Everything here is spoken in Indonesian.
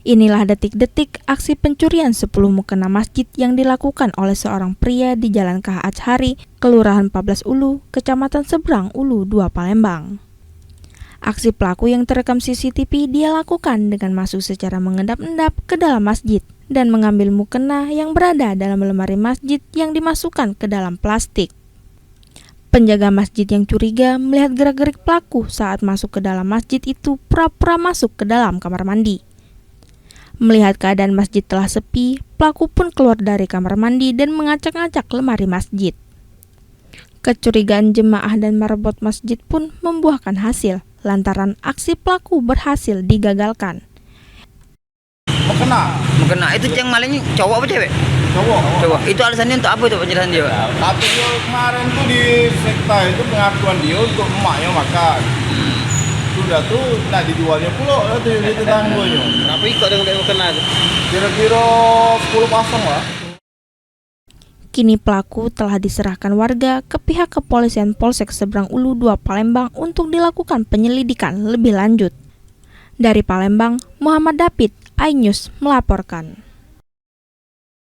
Inilah detik-detik aksi pencurian 10 mukena masjid yang dilakukan oleh seorang pria di Jalan KH Achari, Kelurahan 14 Ulu, Kecamatan Seberang Ulu 2 Palembang. Aksi pelaku yang terekam CCTV dia lakukan dengan masuk secara mengendap-endap ke dalam masjid dan mengambil mukena yang berada dalam lemari masjid yang dimasukkan ke dalam plastik. Penjaga masjid yang curiga melihat gerak-gerik pelaku saat masuk ke dalam masjid itu pura-pura masuk ke dalam kamar mandi. Melihat keadaan masjid telah sepi, pelaku pun keluar dari kamar mandi dan mengacak-ngacak lemari masjid. Kecurigaan jemaah dan marbot masjid pun membuahkan hasil, lantaran aksi pelaku berhasil digagalkan. Mukena itu yang malingnya cowok apa cewek? Cowok. Itu alasannya untuk apa itu penjelasan dia, Pak? Tapi dia kemarin tuh di sekta itu pengakuan dia untuk emaknya makan. Sudah tuh nak dijualnya pula di tetangganya. Kenapa ikut dengan kayak mukena itu? Kira-kira 10 pasang lah. Kini pelaku telah diserahkan warga ke pihak kepolisian Polsek Seberang Ulu 2 Palembang untuk dilakukan penyelidikan lebih lanjut. Dari Palembang, Muhammad David, iNews melaporkan.